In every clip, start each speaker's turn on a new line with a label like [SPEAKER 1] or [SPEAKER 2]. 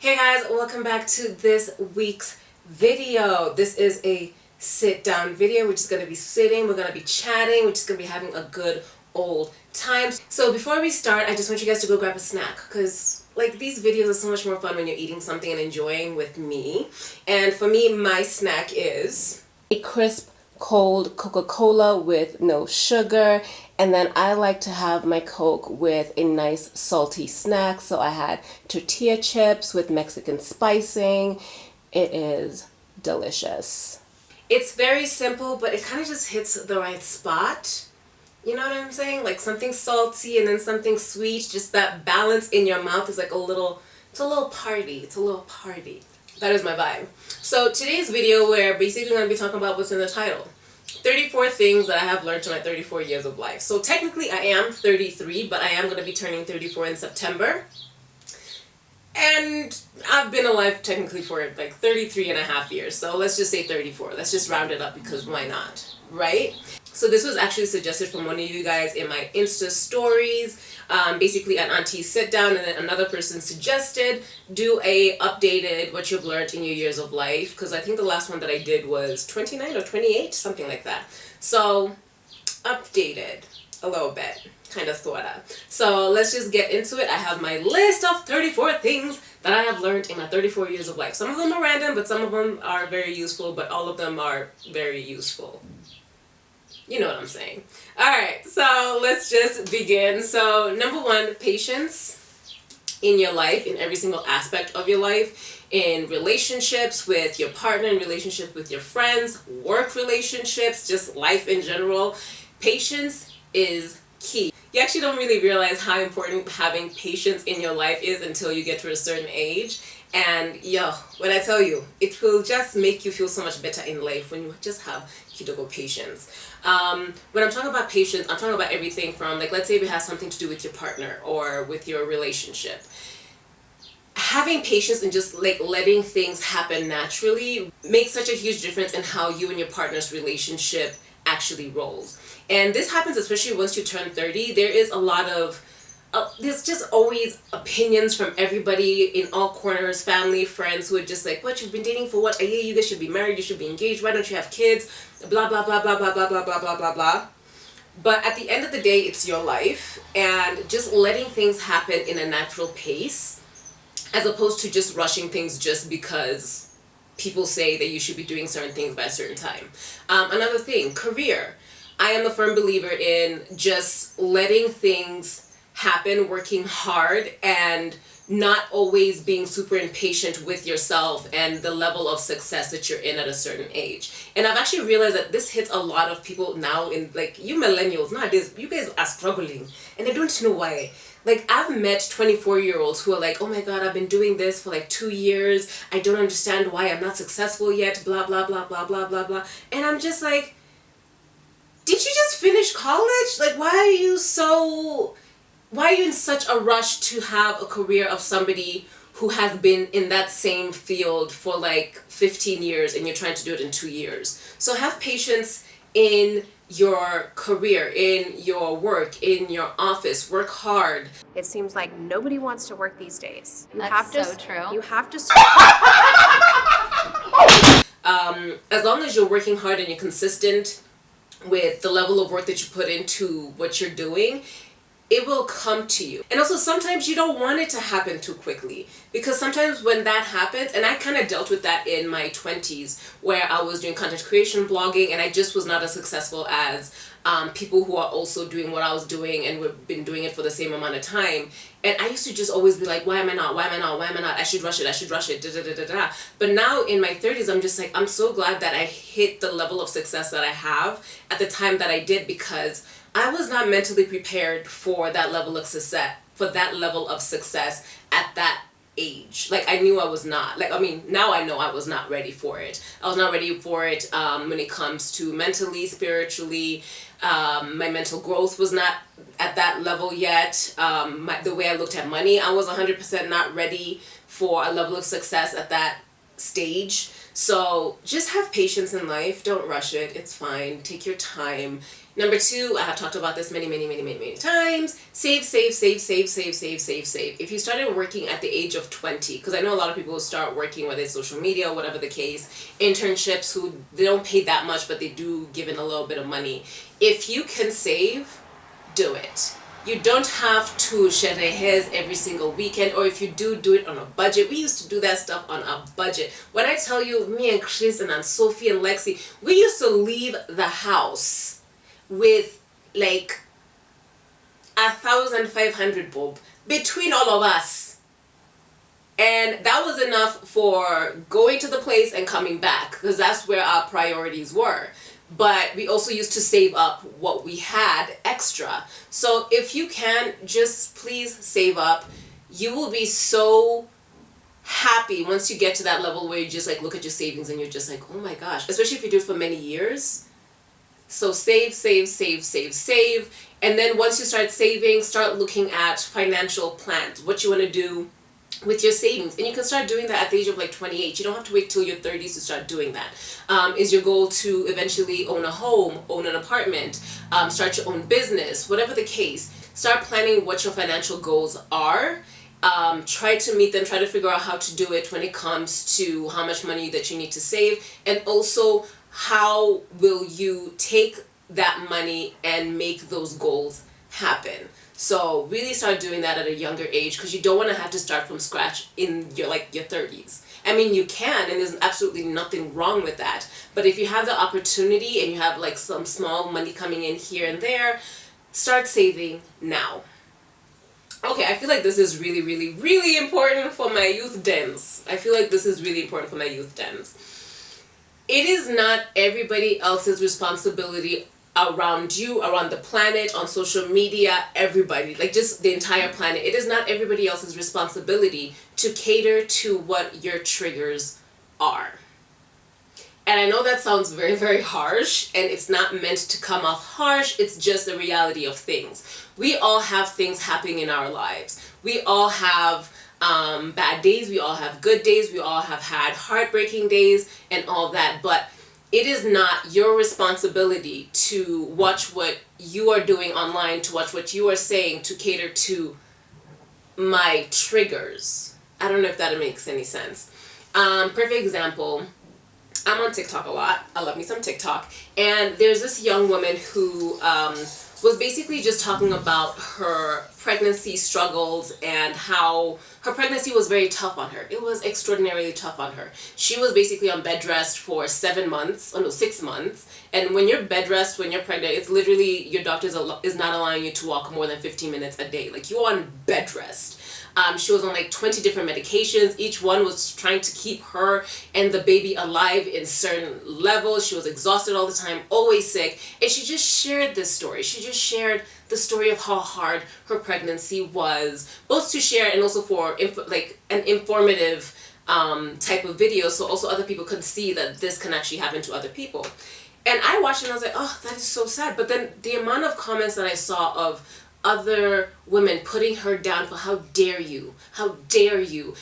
[SPEAKER 1] Hey guys, welcome back to this week's video. This is a sit down video. We're just going to be sitting, we're going to be chatting, we're just going to be having a good old time. So before we start, I just want you guys to go grab a snack because like these videos are so much more fun when you're eating something and enjoying with me. And for me, my snack is a crisp cold Coca-Cola with no sugar, and then I like to have my Coke with a nice salty snack. So I had tortilla chips with Mexican spicing. It is delicious. It's very simple, but it kind of just hits the right spot. You know what I'm saying? Like something salty and then something sweet. Just that balance in your mouth is like a little party. It's a little party. That is my vibe. So today's video, we're basically going to be talking about what's in the title. 34 things that I have learned in my 34 years of life. So technically I am 33, but I am going to be turning 34 in September. And I've been alive technically for like 33 and a half years. So let's just say 34. Let's just round it up because why not, right? So this was actually suggested from one of you guys in my Insta stories. Basically an auntie sit down, and then another person suggested do a updated what you've learned in your years of life, because I think the last one that I did was 29 or 28, something like that. So updated a little bit, kind of thought of. So let's just get into it. I have my list of 34 things that I have learned in my 34 years of life. Some of them are random, but some of them are very useful, but all of them are very useful. You know what I'm saying. Alright, so let's just begin. So number one, patience in your life, in every single aspect of your life, in relationships with your partner, in relationship with your friends, work relationships, just life in general. Patience is key. You actually don't really realize how important having patience in your life is until you get to a certain age. And yo, when I tell you, it will just make you feel so much better in life when you just have kidogo patience. When I'm talking about patience, I'm talking about everything from, like, let's say it has something to do with your partner or with your relationship. Having patience and just like letting things happen naturally makes such a huge difference in how you and your partner's relationship actually rolls. And this happens especially once you turn 30. There is a lot of there's just always opinions from everybody in all corners, family, friends, who are just like, what, you've been dating for what, a year, you guys should be married, you should be engaged, why don't you have kids, blah, blah, blah, blah, blah, blah, blah, blah, blah, blah, blah. But at the end of the day, it's your life, and just letting things happen in a natural pace, as opposed to just rushing things just because people say that you should be doing certain things by a certain time. Another thing, career. I am a firm believer in just letting things happen, working hard, and not always being super impatient with yourself and the level of success that you're in at a certain age. And I've actually realized that this hits a lot of people now, in like you millennials nowadays. You guys are struggling and I don't know why. Like, I've met 24-year-olds who are like, oh my god, I've been doing this for like 2 years, I don't understand why I'm not successful yet, blah blah blah blah blah blah blah. And I'm just like, did you just finish college? Like, why are you in such a rush to have a career of somebody who has been in that same field for like 15 years and you're trying to do it in 2 years? So have patience in your career, in your work, in your office. Work hard.
[SPEAKER 2] It seems like nobody wants to work these days.
[SPEAKER 3] That's so true.
[SPEAKER 2] You have to
[SPEAKER 1] as long as you're working hard and you're consistent with the level of work that you put into what you're doing, it will come to you. And also sometimes you don't want it to happen too quickly, because sometimes when that happens, and I kind of dealt with that in my 20s where I was doing content creation, blogging, and I just was not as successful as people who are also doing what I was doing and we've been doing it for the same amount of time. And I used to just always be like, why am I not, I should rush it, da da da da da. But now in my 30s, I'm just like, I'm so glad that I hit the level of success that I have at the time that I did, because I was not mentally prepared for that level of success at that age. Like, I knew I was not. Like, I mean, now I know I was not ready for it. I was not ready for it when it comes to mentally, spiritually. My mental growth was not at that level yet. The way I looked at money, I was 100% not ready for a level of success at that stage. So just have patience in life. Don't rush it. It's fine. Take your time. Number 2, I have talked about this many times. Save. If you started working at the age of 20, because I know a lot of people start working, whether it's social media, whatever the case, internships, who they don't pay that much, but they do give in a little bit of money. If you can save, do it. You don't have to sherehes every single weekend, or if you do it on a budget. We used to do that stuff on a budget. When I tell you, me and Chris and Aunt Sophie and Lexi, we used to leave the house with like 1,500 bob between all of us, and that was enough for going to the place and coming back, because that's where our priorities were. But we also used to save up what we had extra. So if you can, just please save up. You will be so happy once you get to that level where you just like look at your savings and you're just like, oh my gosh, especially if you do it for many years. So save. And then once you start saving, start looking at financial plans, what you want to do with your savings. And you can start doing that at the age of like 28. You don't have to wait till your 30s to start doing that. Is your goal to eventually own a home, own an apartment, start your own business, whatever the case. Start planning what your financial goals are. Try to meet them, try to figure out how to do it when it comes to how much money that you need to save, and also how will you take that money and make those goals happen. So really start doing that at a younger age, because you don't want to have to start from scratch in your 30s. I mean, you can, and there's absolutely nothing wrong with that. But if you have the opportunity and you have like some small money coming in here and there, start saving now. Okay, I feel like this is really important for my youth dens. It is not everybody else's responsibility around you, around the planet, on social media, everybody, like just the entire planet. It is not everybody else's responsibility to cater to what your triggers are. And I know that sounds very harsh, and it's not meant to come off harsh. It's just the reality of things. We all have things happening in our lives. We all have bad days. We all have good days. We all have had heartbreaking days and all that. But it is not your responsibility to watch what you are doing online, to watch what you are saying, to cater to my triggers. I don't know if that makes any sense. Perfect example. I'm on TikTok a lot. I love me some TikTok. And there's this young woman who was basically just talking about her pregnancy struggles and how her pregnancy was very tough on her. It was extraordinarily tough on her. She was basically on bed rest for 6 months. And when you're bed rest, when you're pregnant, it's literally your doctor is not allowing you to walk more than 15 minutes a day. Like, you're on bed rest. She was on like 20 different medications. Each one was trying to keep her and the baby alive in certain levels. She was exhausted all the time, always sick. And she just shared this story. She just shared the story of how hard her pregnancy was, both to share and also for an informative type of video, so also other people could see that this can actually happen to other people. And I watched it and I was like, oh, that is so sad. But then the amount of comments that I saw of other women putting her down for how dare you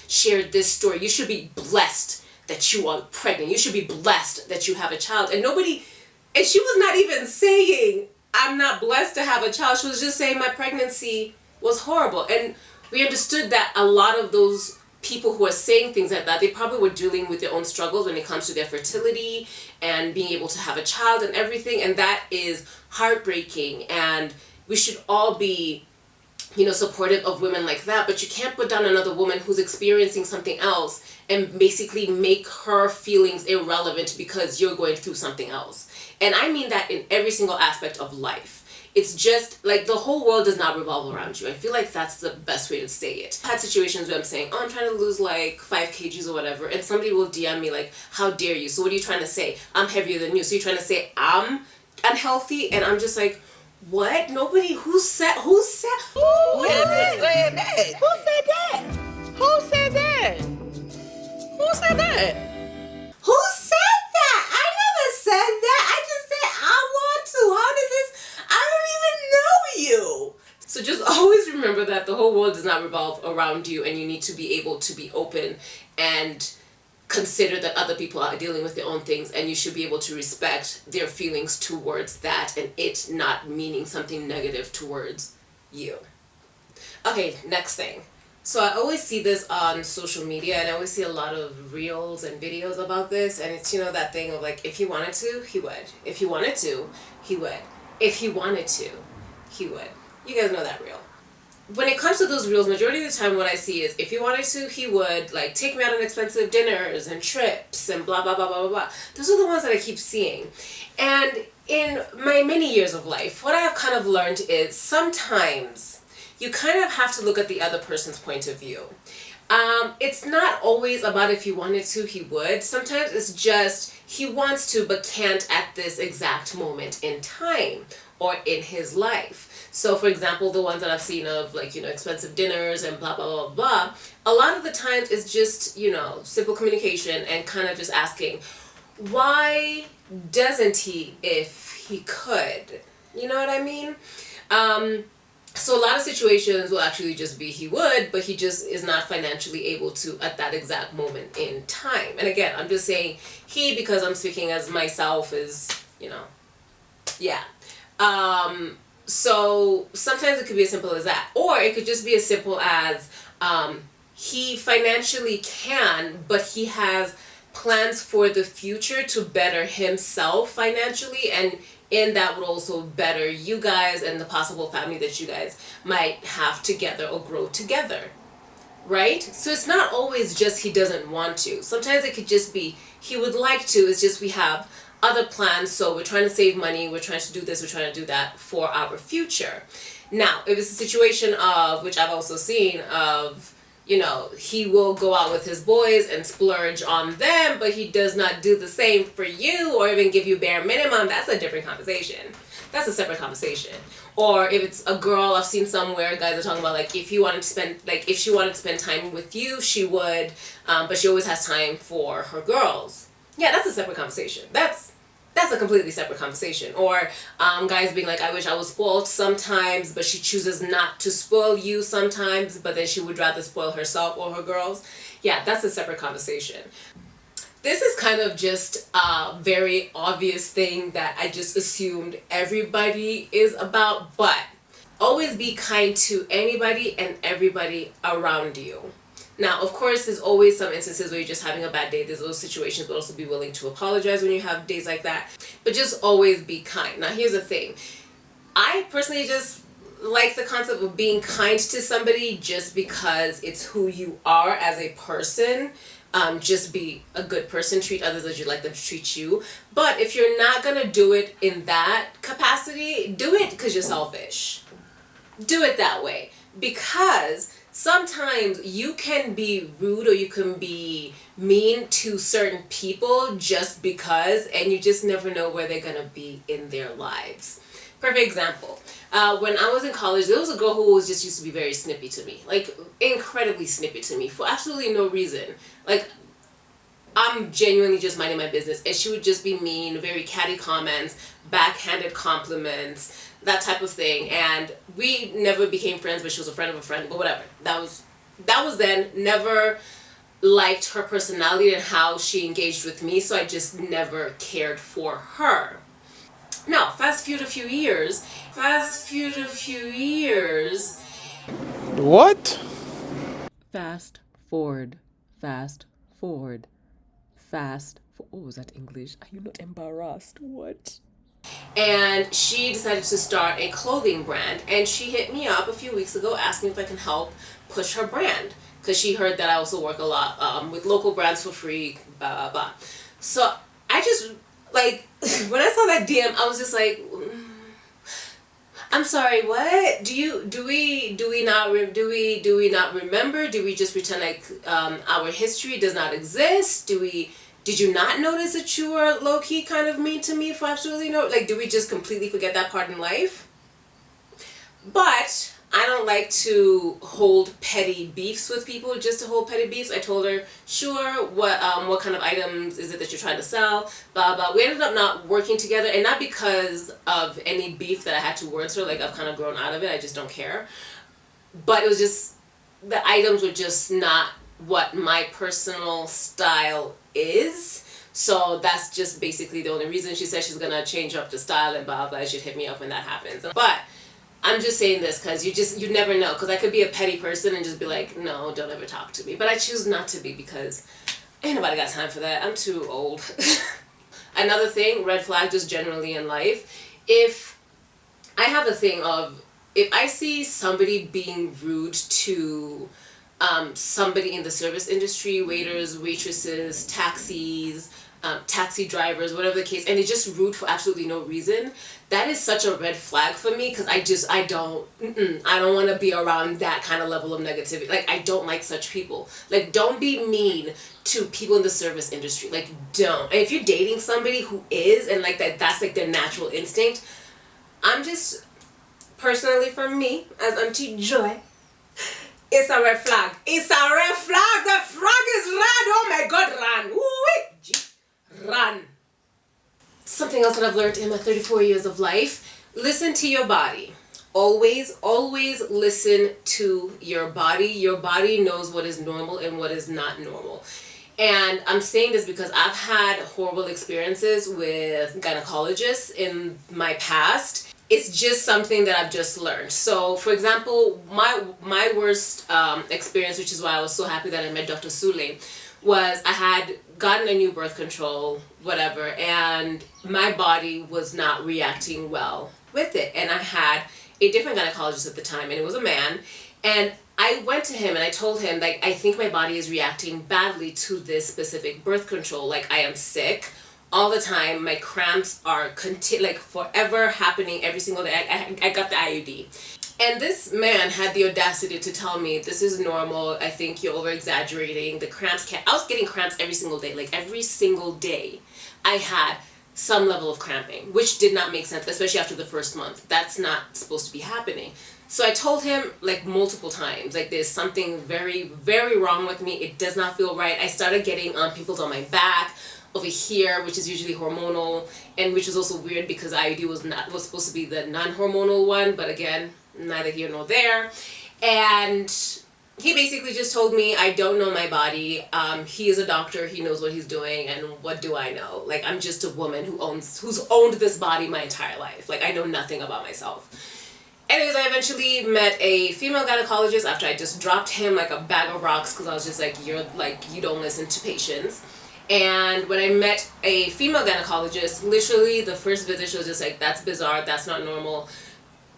[SPEAKER 1] share this story. You should be blessed that you are pregnant. You should be blessed that you have a child. And she was not even saying, I'm not blessed to have a child. She was just saying my pregnancy was horrible. And we understood that a lot of those people who are saying things like that, they probably were dealing with their own struggles when it comes to their fertility and being able to have a child and everything. And that is heartbreaking. And we should all be, supportive of women like that, but you can't put down another woman who's experiencing something else and basically make her feelings irrelevant because you're going through something else. And I mean that in every single aspect of life. It's just like the whole world does not revolve around you. I feel like that's the best way to say it. I've had situations where I'm saying, oh, I'm trying to lose like 5 kgs or whatever, and somebody will DM me like, how dare you? So what are you trying to say? I'm heavier than you. So you're trying to say I'm unhealthy? And I'm just like, what? Nobody. Who said that? Who said that? I never said that. I just said I want to. How does this? I don't even know you. So just always remember that the whole world does not revolve around you, and you need to be able to be open and consider that other people are dealing with their own things, and you should be able to respect their feelings towards that and it not meaning something negative towards you. Okay, next thing. So I always see this on social media, and I always see a lot of reels and videos about this, and it's, that thing of like, if he wanted to, he would. If he wanted to, he would. If he wanted to, he would. You guys know that reel. When it comes to those reels, majority of the time what I see is, if he wanted to, he would, like, take me out on expensive dinners and trips and blah, blah, blah, blah, blah, blah. Those are the ones that I keep seeing. And in my many years of life, what I have kind of learned is sometimes you kind of have to look at the other person's point of view. It's not always about if he wanted to, he would. Sometimes it's just he wants to but can't at this exact moment in time or in his life. So for example, the ones that I've seen of, like, expensive dinners and blah, blah, blah, blah, a lot of the times it's just, simple communication and kind of just asking, why doesn't he if he could? You know what I mean? So a lot of situations will actually just be he would, but he just is not financially able to at that exact moment in time. And again, I'm just saying he because I'm speaking as myself as, yeah. So sometimes it could be as simple as that. Or it could just be as simple as he financially can, but he has plans for the future to better himself financially, and in that would also better you guys and the possible family that you guys might have together or grow together, right? So it's not always just he doesn't want to. Sometimes it could just be he would like to, it's just we have other plans, so we're trying to save money, we're trying to do this, we're trying to do that for our future. Now, if it's a situation of, which I've also seen, of he will go out with his boys and splurge on them, but he does not do the same for you or even give you bare minimum, that's a different conversation. That's a separate conversation. Or if it's a girl, I've seen somewhere guys are talking about, like, if she wanted to spend time with you, she would, but she always has time for her girls. Yeah, that's a separate conversation. That's a completely separate conversation. Or guys being like, I wish I was spoiled sometimes, but she chooses not to spoil you sometimes, but then she would rather spoil herself or her girls. Yeah, that's a separate conversation. This is kind of just a very obvious thing that I just assumed everybody is about, but always be kind to anybody and everybody around you. Now, of course, there's always some instances where you're just having a bad day. There's those situations, but also be willing to apologize when you have days like that. But just always be kind. Now, here's the thing. I personally just like the concept of being kind to somebody just because it's who you are as a person. Just be a good person. Treat others as you'd like them to treat you. But if you're not going to do it in that capacity, do it because you're selfish. Do it that way. Because sometimes you can be rude or you can be mean to certain people just because, and you just never know where they're gonna be in their lives. Perfect example. When I was in college, there was a girl who just used to be very snippy to me. Like, incredibly snippy to me for absolutely no reason. Like, I'm genuinely just minding my business, and she would just be mean, very catty comments, backhanded compliments, that type of thing. And we never became friends, but she was a friend of a friend, but whatever. That was then. Never liked her personality and how she engaged with me, so I just never cared for her. Now, fast forward a few years.
[SPEAKER 3] What?
[SPEAKER 4] Fast forward. Oh, was that English? Are you not embarrassed? What?
[SPEAKER 1] And she decided to start a clothing brand, and she hit me up a few weeks ago asking if I can help push her brand, because she heard that I also work a lot with local brands for free, blah blah blah. So I just, like, when I saw that DM, I was just like, I'm sorry, what? Do we not remember? Do we just pretend like our history does not exist? Did you not notice that you were low-key kind of mean to me for absolutely no, like, do we just completely forget that part in life? But I don't like to hold petty beefs with people just to hold petty beefs. I told her, sure, what kind of items is it that you're trying to sell, blah blah. We ended up not working together, and not because of any beef that I had towards her. Like, I've kind of grown out of it, I just don't care. But it was just, the items were just not what my personal style is. So that's just basically the only reason. She said she's gonna change up the style and blah blah. Should hit me up when that happens. But I'm just saying this because you never know, because I could be a petty person and just be like, no, don't ever talk to me. But I choose not to be because ain't nobody got time for that. I'm too old. Another thing, red flag just generally in life. If I have a thing of, if I see somebody being rude to somebody in the service industry, waiters, waitresses, taxis, taxi drivers, whatever the case, and they just rude for absolutely no reason, that is such a red flag for me, because I don't want to be around that kind of level of negativity. Like, I don't like such people. Like, don't be mean to people in the service industry. Like, don't. And if you're dating somebody who is, and like that's like their natural instinct, I'm just, personally for me, as Auntie Joy, it's a red flag. It's a red flag. The flag is red. Oh my God, run. Ooh, run. Something else that I've learned in my 34 years of life, listen to your body. Always, always listen to your body. Your body knows what is normal and what is not normal. And I'm saying this because I've had horrible experiences with gynecologists in my past. It's just something that I've just learned. So, for example, my worst experience, which is why I was so happy that I met Dr. Sule, was I had gotten a new birth control, whatever, and my body was not reacting well with it. And I had a different gynecologist at the time, and it was a man. And I went to him and I told him, like, I think my body is reacting badly to this specific birth control. Like, I am sick all the time. My cramps are like forever happening every single day. I got the IUD. And this man had the audacity to tell me, this is normal. I think you're over exaggerating. The cramps can't. I was getting cramps every single day. Like, every single day I had some level of cramping, which did not make sense, especially after the first month. That's not supposed to be happening. So I told him, like, multiple times, like, there's something very, very wrong with me. It does not feel right. I started getting pimples on my back, over here, which is usually hormonal, and which is also weird because IUD was supposed to be the non-hormonal one, but again, neither here nor there. And he basically just told me, I don't know my body. He is a doctor. He knows what he's doing, and what do I know? Like, I'm just a woman who's owned this body my entire life. Like, I know nothing about myself. Anyways, I eventually met a female gynecologist after I just dropped him like a bag of rocks, because I was just like, you don't listen to patients. And when I met a female gynecologist, literally the first visit, she was just like, that's bizarre, that's not normal.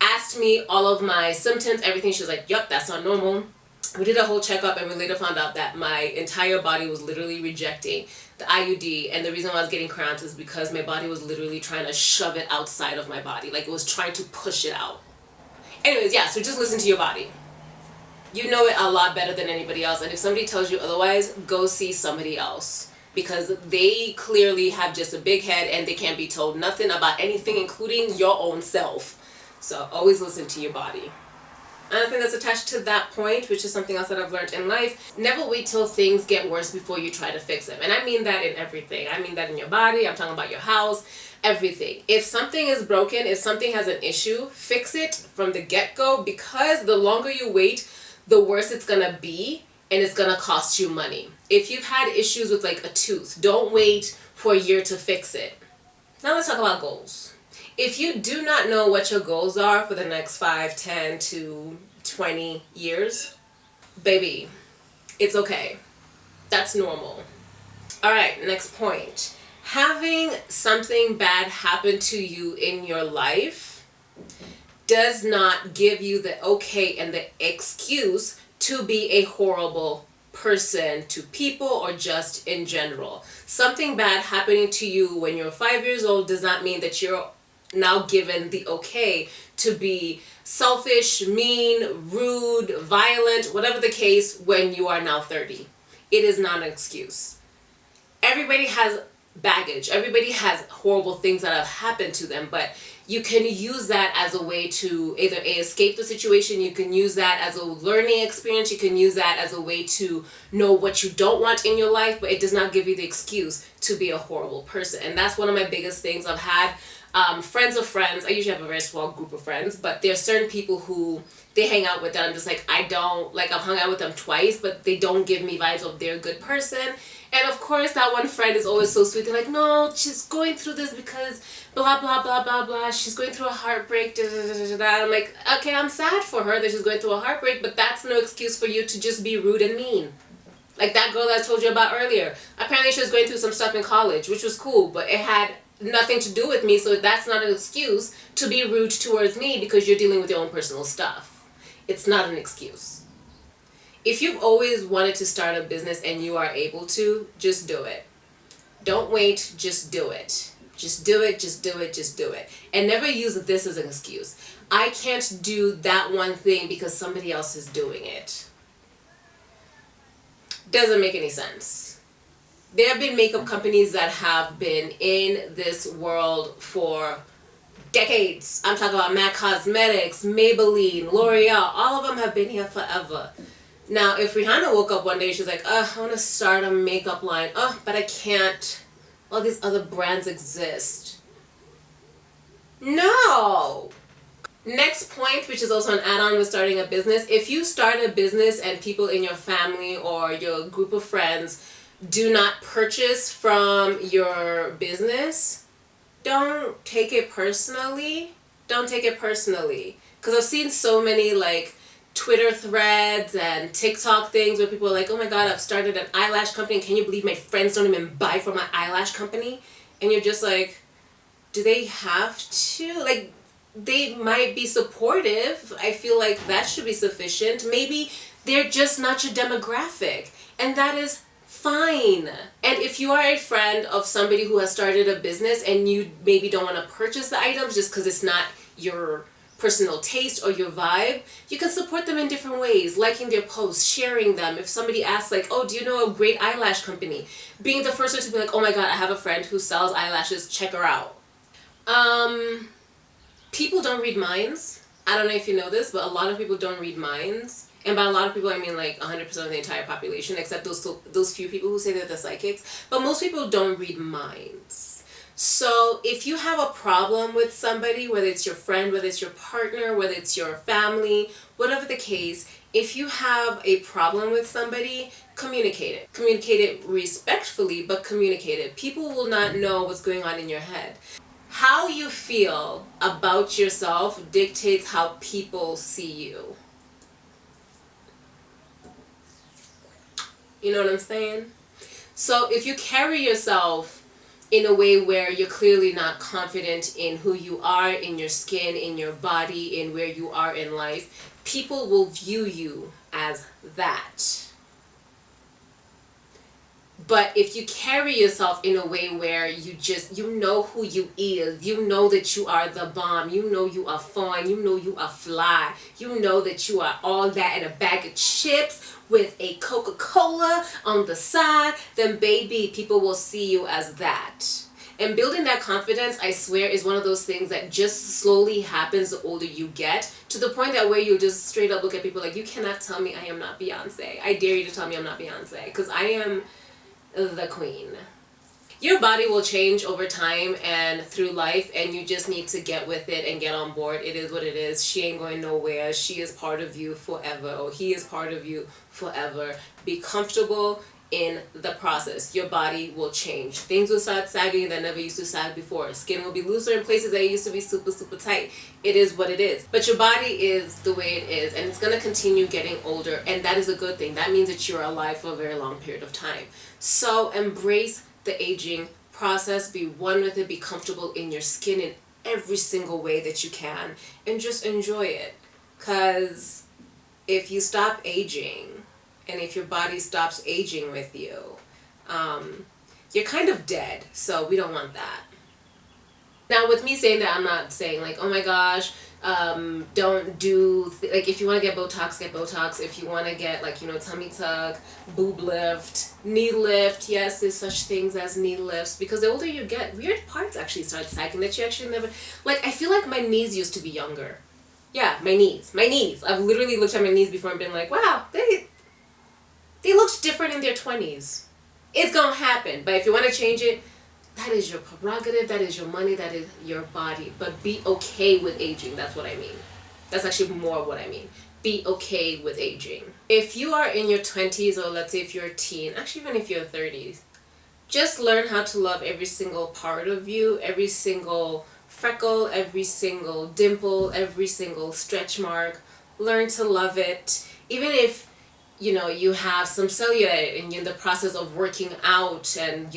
[SPEAKER 1] Asked me all of my symptoms, everything. She was like, yep, that's not normal. We did a whole checkup, and we later found out that my entire body was literally rejecting the IUD. And the reason why I was getting cramps is because my body was literally trying to shove it outside of my body. Like, it was trying to push it out. Anyways, yeah, so just listen to your body. You know it a lot better than anybody else. And if somebody tells you otherwise, go see somebody else, because they clearly have just a big head and they can't be told nothing about anything, including your own self. So always listen to your body. Another thing that's attached to that point, which is something else that I've learned in life, never wait till things get worse before you try to fix them. And I mean that in everything. I mean that in your body. I'm talking about your house, everything. If something is broken, if something has an issue, fix it from the get-go, because the longer you wait, the worse it's gonna be, and it's gonna cost you money. If you've had issues with like a tooth, don't wait for a year to fix it. Now let's talk about goals. If you do not know what your goals are for the next 5, 10 to 20 years, baby, it's okay. That's normal. All right, next point. Having something bad happen to you in your life does not give you the okay and the excuse to be a horrible person to people or just in general. Something bad happening to you when you're 5 years old does not mean that you're now given the okay to be selfish, mean, rude, violent, whatever the case, when you are now 30. It is not an excuse. Everybody has baggage. Everybody has horrible things that have happened to them, but you can use that as a way to either escape the situation, you can use that as a learning experience, you can use that as a way to know what you don't want in your life, but it does not give you the excuse to be a horrible person. And that's one of my biggest things I've had Friends of friends, I usually have a very small group of friends, but there are certain people who they hang out with that I'm just like, I don't, like I've hung out with them twice, but they don't give me vibes of they're a good person. And of course that one friend is always so sweet. They're like, no, she's going through this because blah, blah, blah, blah, blah. She's going through a heartbreak, da, da, da, da, da. I'm like, okay, I'm sad for her that she's going through a heartbreak, but that's no excuse for you to just be rude and mean. Like that girl that I told you about earlier. Apparently she was going through some stuff in college, which was cool, but it had nothing to do with me, so that's not an excuse to be rude towards me because you're dealing with your own personal stuff. It's not an excuse. If you've always wanted to start a business and you are able to, just do it. Don't wait, just do it. Just do it, just do it, just do it. And never use this as an excuse. I can't do that one thing because somebody else is doing it. Doesn't make any sense. There have been makeup companies that have been in this world for decades. I'm talking about MAC Cosmetics, Maybelline, L'Oreal. All of them have been here forever. Now, if Rihanna woke up one day, she's like, I want to start a makeup line. But I can't. All these other brands exist. No! Next point, which is also an add-on with starting a business. If you start a business and people in your family or your group of friends do not purchase from your business, don't take it personally. Don't take it personally. Because I've seen so many like Twitter threads and TikTok things where people are like, oh my god, I've started an eyelash company and can you believe my friends don't even buy from my eyelash company? And you're just like, do they have to? Like, they might be supportive. I feel like that should be sufficient. Maybe they're just not your demographic, and that is fine. And if you are a friend of somebody who has started a business and you maybe don't want to purchase the items just because it's not your personal taste or your vibe, you can support them in different ways, liking their posts, sharing them. If somebody asks like, oh, do you know a great eyelash company? Being the first one to be like, oh my god, I have a friend who sells eyelashes, check her out. People don't read minds. I don't know if you know this, but a lot of people don't read minds. And by a lot of people, I mean like 100% of the entire population, except those few people who say they're the psychics. But most people don't read minds. So if you have a problem with somebody, whether it's your friend, whether it's your partner, whether it's your family, whatever the case, if you have a problem with somebody, communicate it. Communicate it respectfully, but communicate it. People will not know what's going on in your head. How you feel about yourself dictates how people see you. You know what I'm saying? So if you carry yourself in a way where you're clearly not confident in who you are, in your skin, in your body, in where you are in life, people will view you as that. But if you carry yourself in a way where you know who you is, you know that you are the bomb, you know you are fun, you know you are fly, you know that you are all that in a bag of chips with a Coca-Cola on the side, then baby, people will see you as that. And building that confidence, I swear, is one of those things that just slowly happens the older you get, to the point that where you just straight up look at people like, you cannot tell me I am not Beyonce. I dare you to tell me I'm not Beyonce, because I am the queen. Your body will change over time and through life, and you just need to get with it and get on board. It is what it is. She ain't going nowhere. She is part of you forever, or he is part of you forever. Be comfortable in the process. Your body will change. Things will start sagging that never used to sag before. Skin will be looser in places that used to be super, super tight. It is what it is. But your body is the way it is, and it's going to continue getting older, and that is a good thing. That means that you're alive for a very long period of time. So embrace the aging process. Be one with it. Be comfortable in your skin in every single way that you can, and just enjoy it. Because if you stop aging, and if your body stops aging with you, you're kind of dead. So we don't want that. Now, with me saying that, I'm not saying like, oh my gosh, don't do, like, if you want to get Botox, get Botox. If you want to get, like, you know, tummy tuck, boob lift, knee lift. Yes, there's such things as knee lifts, because the older you get, weird parts actually start sagging that you actually never, like, I feel like my knees used to be younger. Yeah, my knees. I've literally looked at my knees before and been like, wow, they looked different in their 20s. It's gonna happen. But if you want to change it, That is your prerogative, that is your money, that is your body. But be okay with aging. That's what I mean. That's actually more what I mean. Be okay with aging. If you are in your 20s, or let's say if you're a teen, actually even if you're 30s, just learn how to love every single part of you, every single freckle, every single dimple, every single stretch mark. Learn to love it. Even if, you have some cellulite and you're in the process of working out and,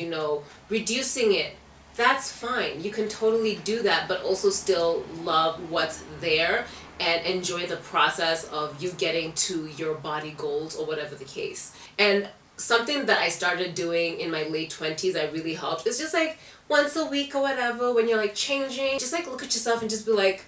[SPEAKER 1] reducing it, that's fine. You can totally do that, but also still love what's there and enjoy the process of you getting to your body goals or whatever the case. And something that I started doing in my late 20s that really helped is just like once a week or whatever, when you're like changing, just like look at yourself and just be like,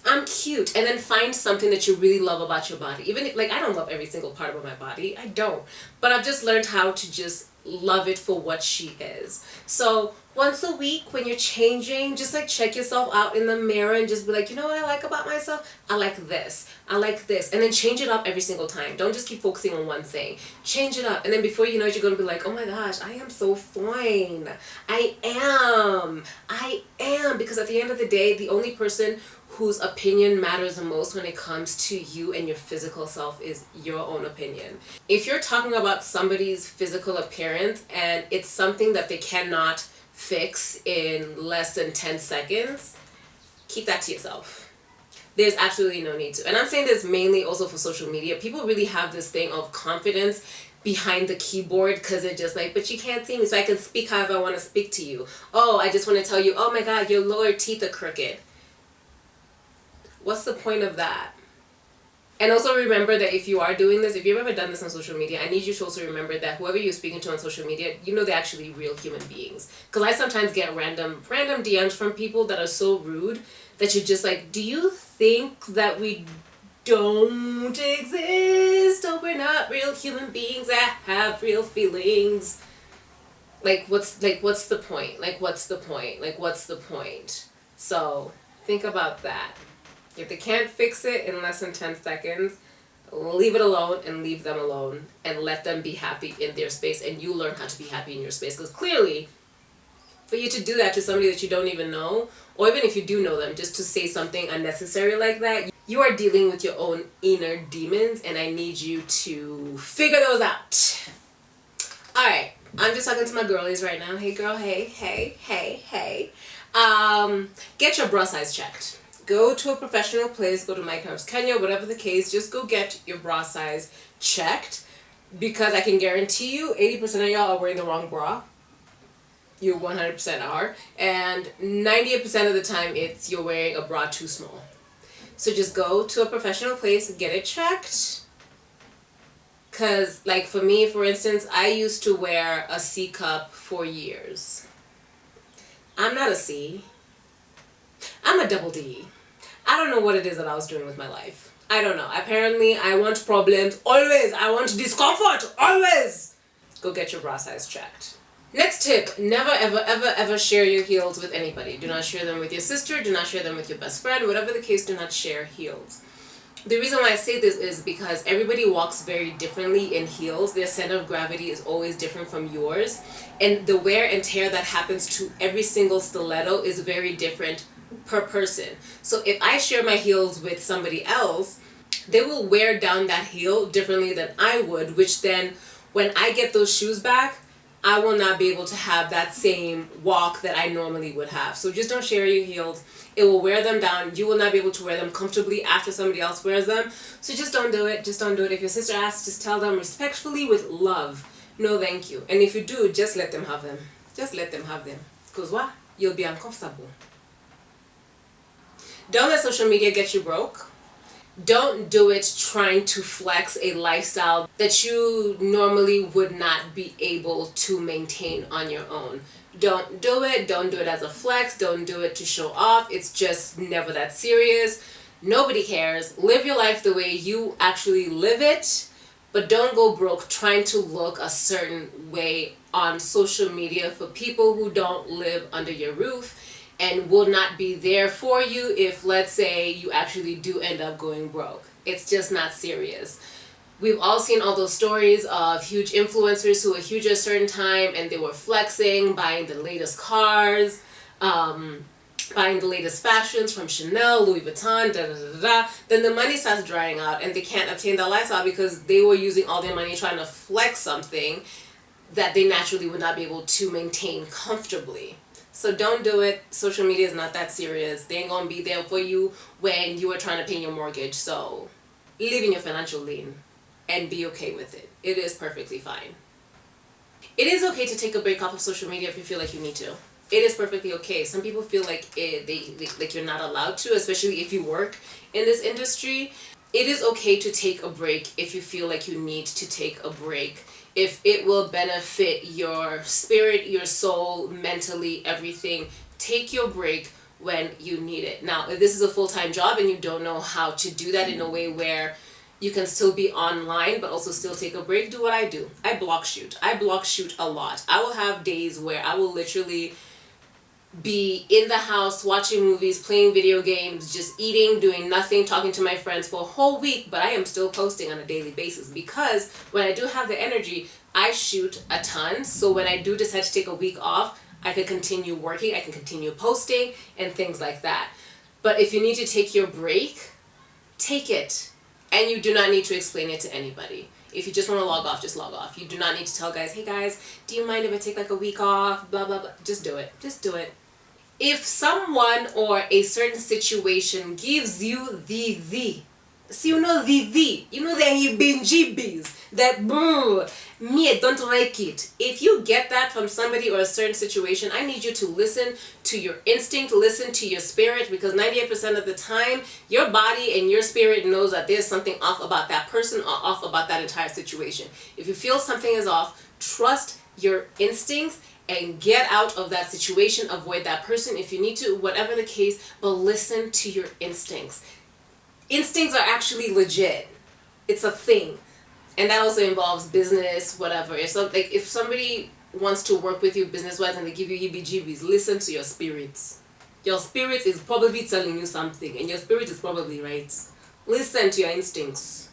[SPEAKER 1] I'm cute. And then find something that you really love about your body. Even if, like, I don't love every single part of my body. I don't. But I've just learned how to just love it for what she is. So once a week when you're changing, just like check yourself out in the mirror and just be like, you know what I like about myself? I like this. I like this. And then change it up every single time. Don't just keep focusing on one thing. Change it up. And then before you know it, you're going to be like, oh my gosh, I am so fine. I am. Because at the end of the day, the only person whose opinion matters the most when it comes to you and your physical self is your own opinion. If you're talking about somebody's physical appearance and it's something that they cannot fix in less than 10 seconds, keep that to yourself. There's absolutely no need to. And I'm saying this mainly also for social media. People really have this thing of confidence behind the keyboard because they're just like, but you can't see me, so I can speak however I want to speak to you. Oh, I just want to tell you, oh my God, your lower teeth are crooked. What's the point of that? And also remember that if you are doing this, if you've ever done this on social media, I need you to also remember that whoever you're speaking to on social media, they're actually real human beings. Because I sometimes get random DMs from people that are so rude that you're just like, do you think that we don't exist, or we're not real human beings that have real feelings? What's the point? What's the point? So think about that. If they can't fix it in less than 10 seconds, leave it alone and leave them alone and let them be happy in their space, and you learn how to be happy in your space. Because clearly, for you to do that to somebody that you don't even know, or even if you do know them, just to say something unnecessary like that, you are dealing with your own inner demons, and I need you to figure those out. Alright, I'm just talking to my girlies right now. Hey girl, hey. Get your bra size checked. Go to a professional place, go to My Curves Kenya, whatever the case, just go get your bra size checked, because I can guarantee you 80% of y'all are wearing the wrong bra. You 100% are. And 98% of the time you're wearing a bra too small. So just go to a professional place, get it checked. Because, like for me, for instance, I used to wear a C cup for years. I'm not a C. I'm a double D. I don't know what it is that I was doing with my life. I don't know. Apparently, I want problems always. I want discomfort always. Go get your bra size checked. Next tip, never ever share your heels with anybody. Do not share them with your sister. Do not share them with your best friend. Whatever the case, do not share heels. The reason why I say this is because everybody walks very differently in heels. Their center of gravity is always different from yours. And the wear and tear that happens to every single stiletto is very different per person. So if I share my heels with somebody else, they will wear down that heel differently than I would, which then when I get those shoes back, I will not be able to have that same walk that I normally would have. So just don't share your heels. It will wear them down. You will not be able to wear them comfortably after somebody else wears them. So just don't do it. Just don't do it. If your sister asks, just tell them respectfully with love, no thank you. And if you do, just let them have them. Just let them have them. Because what? You'll be uncomfortable. Don't let social media get you broke. Don't do it trying to flex a lifestyle that you normally would not be able to maintain on your own. Don't do it. Don't do it as a flex. Don't do it to show off. It's just never that serious. Nobody cares. Live your life the way you actually live it, but don't go broke trying to look a certain way on social media for people who don't live under your roof and will not be there for you if, let's say, you actually do end up going broke. It's just not serious. We've all seen all those stories of huge influencers who were huge at a certain time and they were flexing, buying the latest cars, buying the latest fashions from Chanel, Louis Vuitton, da da da da. Then the money starts drying out and they can't obtain that lifestyle because they were using all their money trying to flex something that they naturally would not be able to maintain comfortably. So don't do it. Social media is not that serious. They ain't gonna be there for you when you are trying to pay your mortgage. So live in your financial lane and be okay with it. It is perfectly fine. It is okay to take a break off of social media if you feel like you need to. It is perfectly okay. Some people feel like like you're not allowed to, especially if you work in this industry. It is okay to take a break if you feel like you need to take a break. If it will benefit your spirit, your soul, mentally, everything, take your break when you need it. Now, if this is a full-time job and you don't know how to do that in a way where you can still be online but also still take a break, do what I do. I block shoot. I block shoot a lot. I will have days where I will literally be in the house watching movies, playing video games, just eating, doing nothing, talking to my friends for a whole week, but I am still posting on a daily basis because when I do have the energy, I shoot a ton. So when I do decide to take a week off, I can continue working, I can continue posting and things like that. But if you need to take your break, take it. And you do not need to explain it to anybody. If you just want to log off, just log off. You do not need to tell guys, hey guys, do you mind if I take like a week off? Blah, blah, blah. Just do it. Just do it. If someone or a certain situation gives you the, so you know you know that you bingy that me, I don't like it. If you get that from somebody or a certain situation, I need you to listen to your instinct, listen to your spirit, because 98% of the time, your body and your spirit knows that there's something off about that person or off about that entire situation. If you feel something is off, trust your instincts and get out of that situation, avoid that person if you need to, whatever the case, but listen to your instincts. Instincts are actually legit. It's a thing. And that also involves business, whatever. If somebody wants to work with you business-wise and they give you heebie-jeebies, listen to your spirits. Your spirit is probably telling you something, and your spirit is probably right. Listen to your instincts.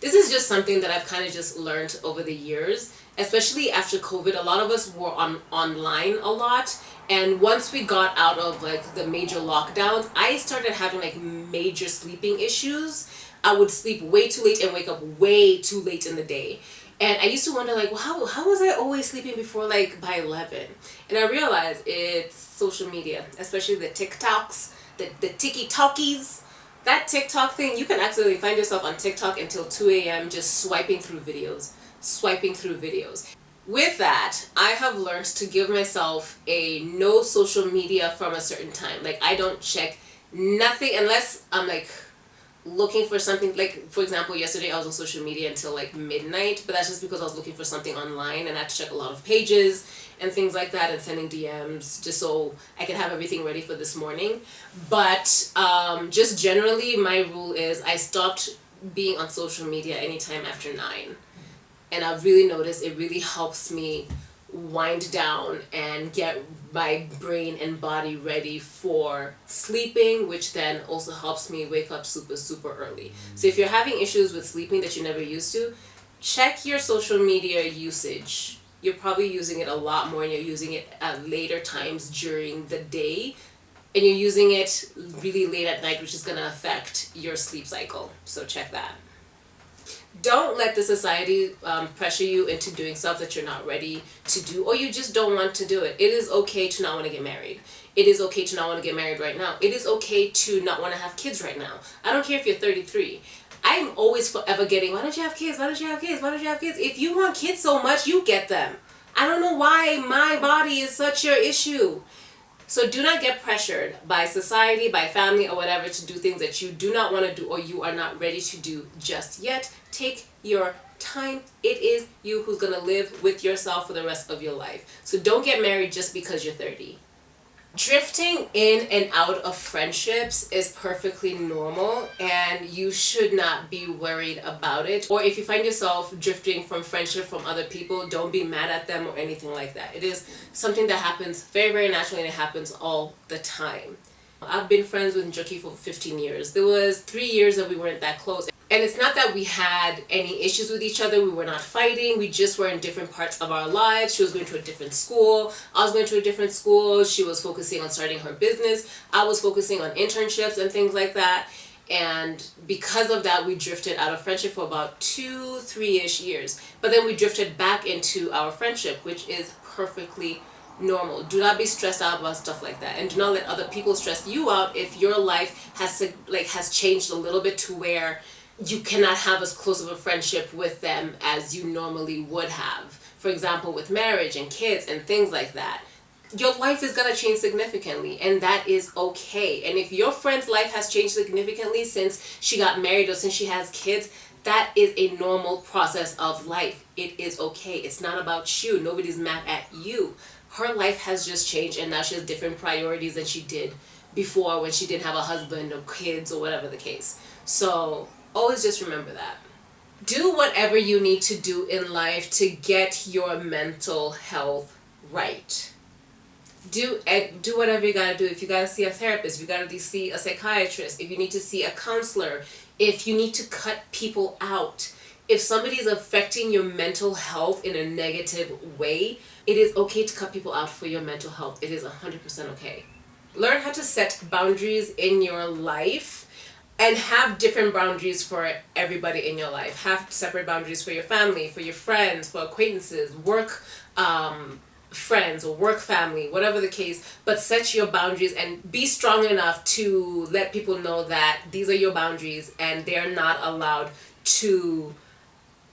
[SPEAKER 1] This is just something that I've kind of just learned over the years, especially after COVID. A lot of us were online a lot, and once we got out of like the major lockdowns, I started having like major sleeping issues. I would sleep way too late and wake up way too late in the day. And I used to wonder like, well, how was I always sleeping before like by 11? And I realized it's social media, especially the TikToks, the Tiki-Talkies. That TikTok thing, you can actually find yourself on TikTok until 2 a.m. just swiping through videos. With that, I have learned to give myself a no social media from a certain time. Like I don't check nothing unless I'm like looking for something. Like for example, yesterday I was on social media until like midnight, but that's just because I was looking for something online and I had to check a lot of pages and things like that and sending DMs just so I could have everything ready for this morning. But just generally my rule is I stopped being on social media anytime after 9. And I've really noticed it really helps me wind down and get my brain and body ready for sleeping, which then also helps me wake up super early. So if you're having issues with sleeping that you never used to, check your social media usage. You're probably using it a lot more and you're using it at later times during the day, and you're using it really late at night, which is going to affect your sleep cycle. So check that. Don't let the society pressure you into doing stuff that you're not ready to do, or you just don't want to do it. It is okay to not want to get married. It is okay to not want to get married right now. It is okay to not want to have kids right now. I don't care if you're 33. I'm always forever getting, why don't you have kids? Why don't you have kids? Why don't you have kids? If you want kids so much, you get them. I don't know why my body is such your issue. So do not get pressured by society, by family, or whatever to do things that you do not want to do or you are not ready to do just yet. Take your time. It is you who's going to live with yourself for the rest of your life. So don't get married just because you're 30. Drifting in and out of friendships is perfectly normal and you should not be worried about it. Or if you find yourself drifting from friendship from other people, don't be mad at them or anything like that. It is something that happens very naturally and it happens all the time. I've been friends with Njoki for 15 years. There was 3 years that we weren't that close. And it's not that we had any issues with each other. We were not fighting. We just were in different parts of our lives. She was going to a different school. I was going to a different school. She was focusing on starting her business. I was focusing on internships and things like that. And because of that, we drifted out of friendship for about 2-3-ish years. But then we drifted back into our friendship, which is perfectly normal. Do not be stressed out about stuff like that, and do not let other people stress you out if your life has changed a little bit to where you cannot have as close of a friendship with them as you normally would have. For example, with marriage and kids and things like that. Your life is going to change significantly, and that is okay. And if your friend's life has changed significantly since she got married or since she has kids, that is a normal process of life. It is okay. It's not about you. Nobody's mad at you. Her life has just changed, and now she has different priorities than she did before when she didn't have a husband or kids or whatever the case. So always just remember that. Do whatever you need to do in life to get your mental health right. Do whatever you gotta do. If you gotta see a therapist, if you gotta see a psychiatrist, if you need to see a counselor, if you need to cut people out, if somebody is affecting your mental health in a negative way, it is okay to cut people out for your mental health. It is 100% okay. Learn how to set boundaries in your life and have different boundaries for everybody in your life. Have separate boundaries for your family, for your friends, for acquaintances, work friends or work family, whatever the case, but set your boundaries and be strong enough to let people know that these are your boundaries and they're not allowed to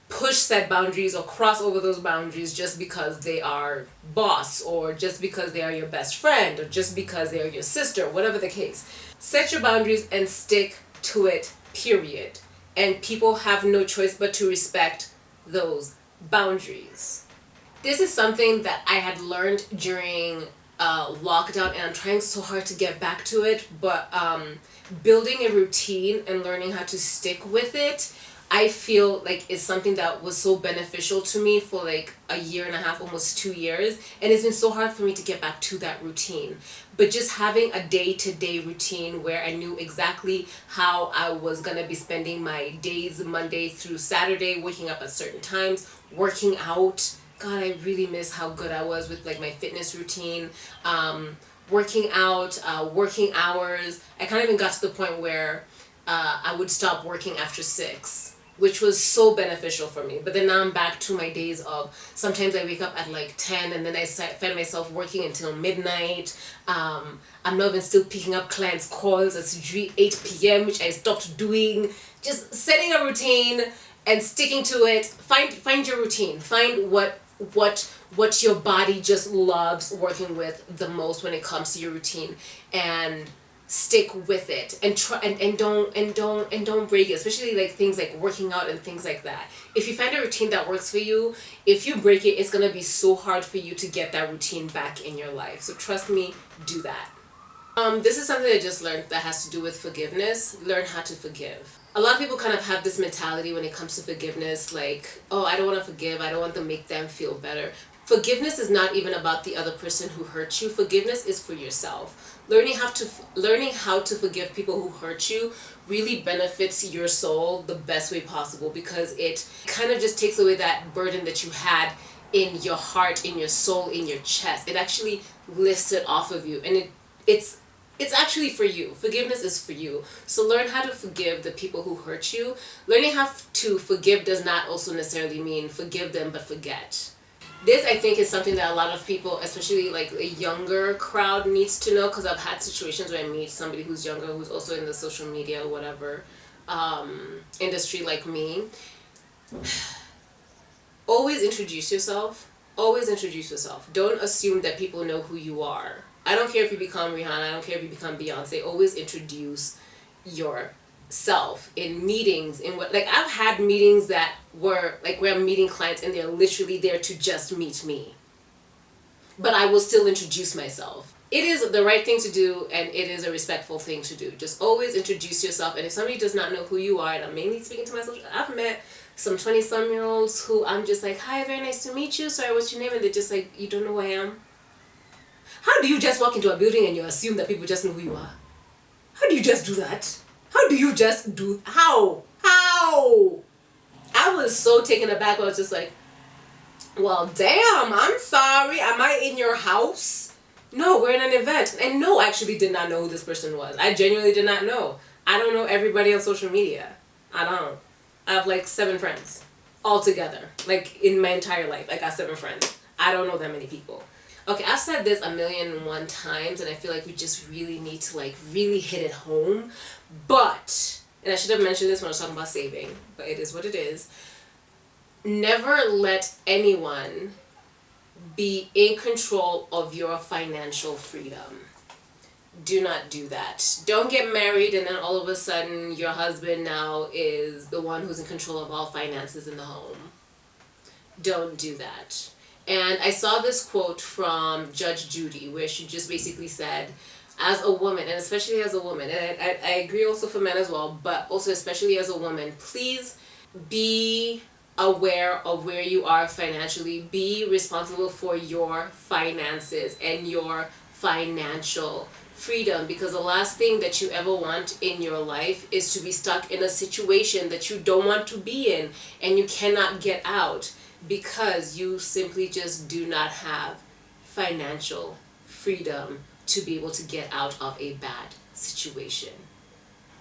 [SPEAKER 1] push set boundaries or cross over those boundaries just because they are boss or just because they are your best friend or just because they are your sister, whatever the case. Set your boundaries and stick to it, period. And people have no choice but to respect those boundaries. This is something that I had learned during lockdown, and I'm trying so hard to get back to it, but building a routine and learning how to stick with it, I feel like is something that was so beneficial to me for like a year and a half, almost 2 years, and it's been so hard for me to get back to that routine. But just having a day-to-day routine where I knew exactly how I was gonna be spending my days, Monday through Saturday, waking up at certain times, working out. God, I really miss how good I was with like my fitness routine, working out, working hours. I kind of even got to the point where I would stop working after 6, which was so beneficial for me. But then now I'm back to my days of sometimes I wake up at like 10 and then I find myself working until midnight. I'm not even still picking up clients' calls at 8 p.m., which I stopped doing. Just setting a routine and sticking to it. Find your routine. Find what your body just loves working with the most when it comes to your routine, and stick with it and try and don't break it, especially like things like working out and things like that. If you find a routine that works for you, if you break it, it's gonna be so hard for you to get that routine back in your life. So trust me, do that. This is something I just learned that has to do with forgiveness. Learn how to forgive. A lot of people kind of have this mentality when it comes to forgiveness, like, oh, I don't want to forgive, I don't want to make them feel better. Forgiveness is not even about the other person who hurt you. Forgiveness is for yourself. Learning how to forgive people who hurt you really benefits your soul the best way possible, because it kind of just takes away that burden that you had in your heart, in your soul, in your chest. It actually lifts it off of you, and it's actually for you. Forgiveness is for you. So learn how to forgive the people who hurt you. Learning how to forgive does not also necessarily mean forgive them but forget. This, I think, is something that a lot of people, especially like a younger crowd, needs to know, because I've had situations where I meet somebody who's younger, who's also in the social media or whatever industry like me. Always introduce yourself. Always introduce yourself. Don't assume that people know who you are. I don't care if you become Rihanna, I don't care if you become Beyonce. Always introduce yourself in meetings. I've had meetings that were like where I'm meeting clients and they're literally there to just meet me, but I will still introduce myself. It is the right thing to do, and it is a respectful thing to do. Just always introduce yourself. And if somebody does not know who you are, and I'm mainly speaking to myself, I've met some 20-some-year-olds who I'm just like, hi, very nice to meet you, sorry, what's your name? And they're just like, you don't know who I am? How do you just walk into a building and you assume that people just know who you are? How do you just do that? How do you just do... How? Yo! I was so taken aback. I was just like, well, damn, I'm sorry. Am I in your house? No, we're in an event. And no, I actually did not know who this person was. I genuinely did not know. I don't know everybody on social media. I don't. I have like 7 friends altogether. Like in my entire life, I got 7 friends. I don't know that many people. Okay, I've said this 1,000,001 times, and I feel like we just really need to like really hit it home. But, and I should have mentioned this when I was talking about saving, but it is what it is. Never let anyone be in control of your financial freedom. Do not do that. Don't get married and then all of a sudden your husband now is the one who's in control of all finances in the home. Don't do that. And I saw this quote from Judge Judy where she just basically said, as a woman, and especially as a woman, and I agree also for men as well, but also especially as a woman, please be aware of where you are financially. Be responsible for your finances and your financial freedom, because the last thing that you ever want in your life is to be stuck in a situation that you don't want to be in and you cannot get out because you simply just do not have financial freedom to be able to get out of a bad situation.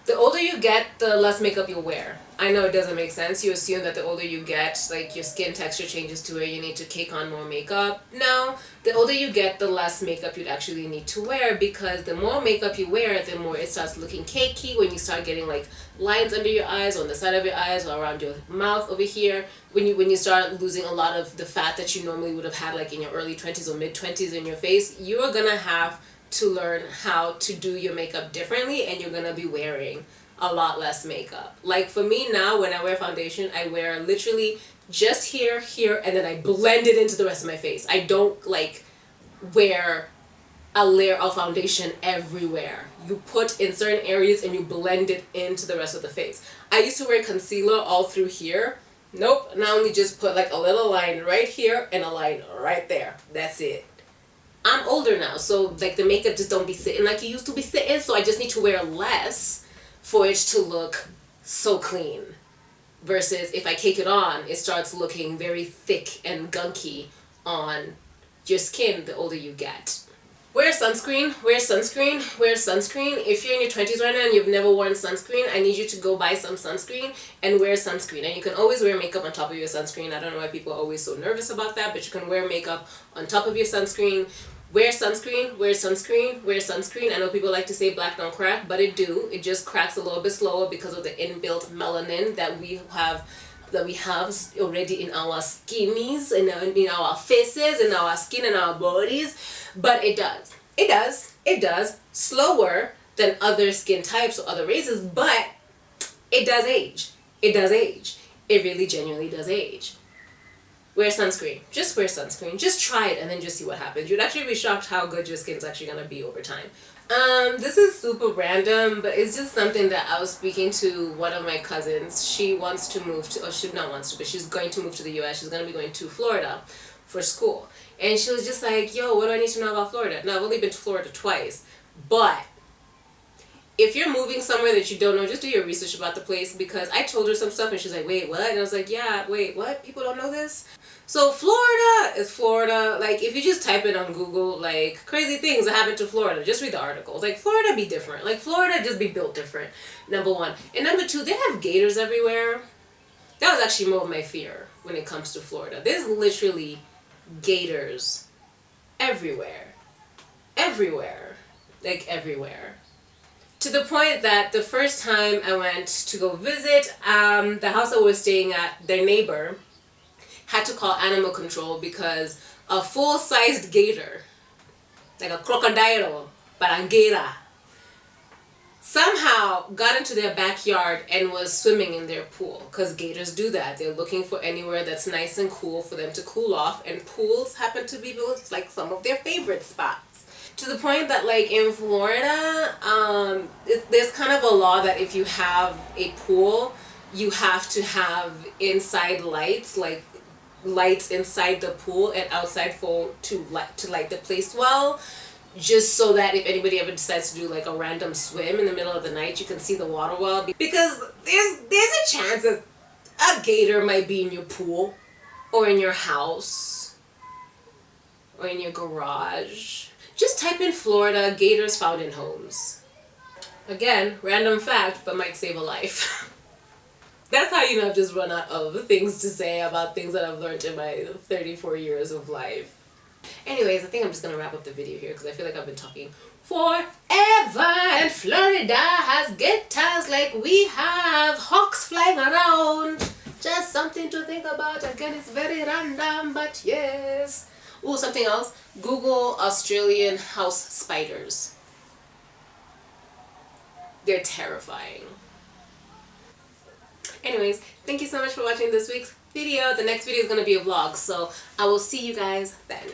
[SPEAKER 1] The older you get, the less makeup you'll wear. I know it doesn't make sense. You assume that the older you get, like your skin texture changes to where you need to cake on more makeup. No, the older you get, the less makeup you'd actually need to wear, because the more makeup you wear, the more it starts looking cakey. When you start getting like lines under your eyes, on the side of your eyes, or around your mouth over here, when you start losing a lot of the fat that you normally would have had like in your early 20s or mid 20s in your face, you are gonna have to learn how to do your makeup differently, and you're gonna be wearing a lot less makeup. Like for me now, when I wear foundation, I wear literally just here, and then I blend it into the rest of my face. I don't like wear a layer of foundation everywhere. You put in certain areas and you blend it into the rest of the face. I used to wear concealer all through here. Nope, now only just put like a little line right here and a line right there. That's it. I'm older now, so like the makeup just don't be sitting like it used to be sitting, so I just need to wear less for it to look so clean. Versus if I cake it on, it starts looking very thick and gunky on your skin the older you get. Wear sunscreen, wear sunscreen, wear sunscreen. If you're in your 20s right now and you've never worn sunscreen, I need you to go buy some sunscreen and wear sunscreen. And you can always wear makeup on top of your sunscreen. I don't know why people are always so nervous about that, but you can wear makeup on top of your sunscreen. Wear sunscreen, wear sunscreen, wear sunscreen. I know people like to say black don't crack, but it do. It just cracks a little bit slower because of the inbuilt melanin that we have already in our skinnies, in our faces, in our skin, and our bodies. But it does slower than other skin types or other races, but it does age. It really genuinely does age. Wear sunscreen. Just wear sunscreen. Just try it and then just see what happens. You'd actually be shocked how good your skin's actually gonna be over time. This is super random, but it's just something that I was speaking to one of my cousins. She wants to move to, or she not wants to, but she's going to move to the US. She's gonna be going to Florida for school. And she was just like, yo, what do I need to know about Florida? Now, I've only been to Florida twice, but if you're moving somewhere that you don't know, just do your research about the place, because I told her some stuff and she's like, wait, what? And I was like, yeah, wait, what? People don't know this? So Florida is Florida. Like, if you just type it on Google, like, crazy things that happen to Florida, just read the articles. Like, Florida be different. Like, Florida just be built different, number one. And number two, they have gators everywhere. That was actually more of my fear when it comes to Florida. There's literally gators everywhere. Everywhere. Like, everywhere. To the point that the first time I went to go visit the house I was staying at, their neighbor had to call animal control because a full-sized gator, like a crocodile, barangera, somehow got into their backyard and was swimming in their pool, because gators do that. They're looking for anywhere that's nice and cool for them to cool off, and pools happen to be like some of their favorite spots. To the point that like in Florida, there's kind of a law that if you have a pool, you have to have inside lights, like lights inside the pool and outside to light the place well. just so that if anybody ever decides to do like a random swim in the middle of the night, you can see the water well, because there's a chance that a gator might be in your pool or in your house or in your garage. Just type in Florida, gators found in homes. Again, random fact, but might save a life. That's how you know I've just run out of things to say about things that I've learned in my 34 years of life. Anyways, I think I'm just gonna wrap up the video here because I feel like I've been talking forever. And Florida has gators like we have, hawks flying around. Just something to think about. Again, it's very random, but yes. Ooh, something else. Google Australian house spiders. They're terrifying. Anyways, thank you so much for watching this week's video. The next video is going to be a vlog, so I will see you guys then.